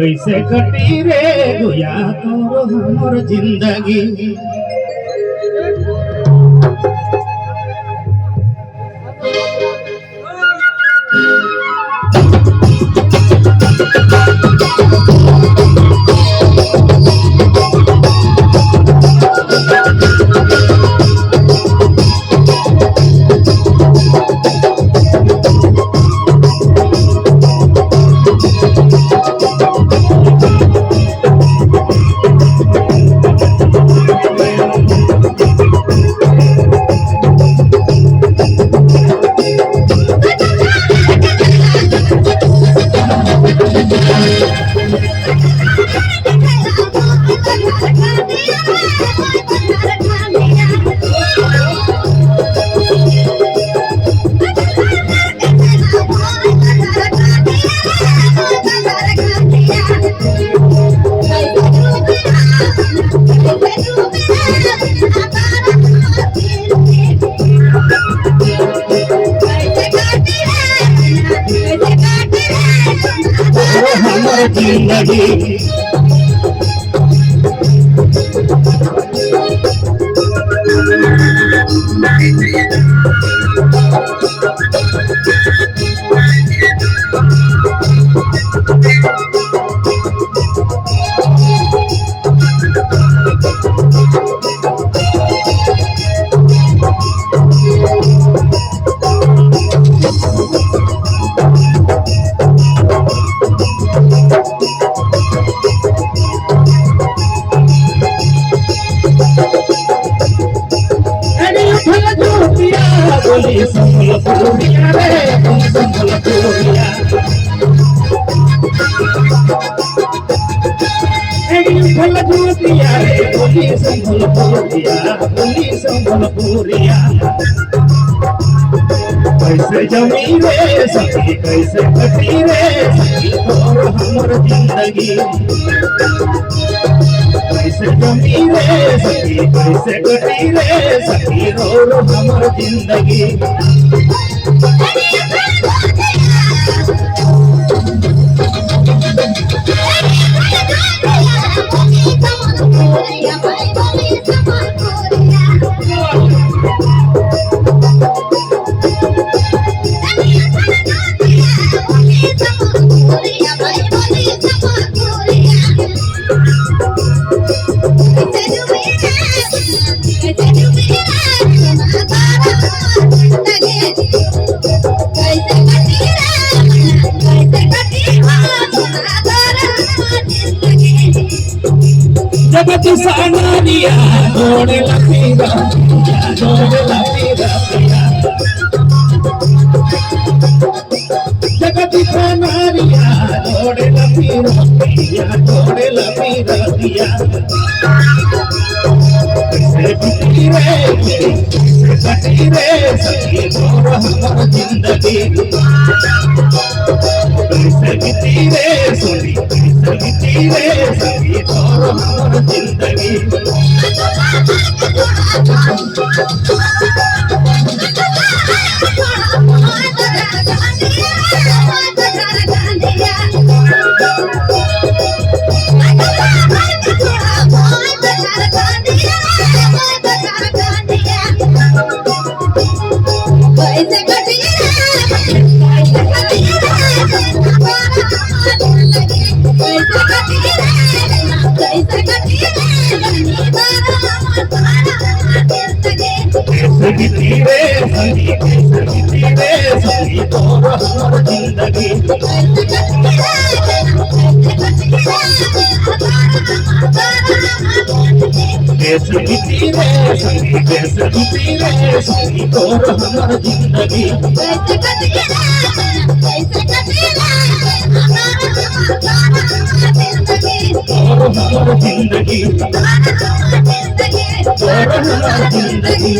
कैसे कटी रे गुया तोर हमर जिंदगी। जिंदगी बोली संबलपुरिया रे संबलपुरिया संबलपुरिया रे बोली संबलपुरिया कैसे जमी रे सखी कैसे कटी रे सखी और हमर जिंदगी। कैसे जमी रे सखी कैसे कटी रे सखी और हमर जिंदगी। जगत सानारिया जोड़े लपीरा जगत सानारिया जोड़े लपीरा दिया कैसे कटी रे सखी और हमर जिंदगी। कैसे कटी रे सखी कैसे कटी रे सखी और हमर जिंदगी। जिंदगी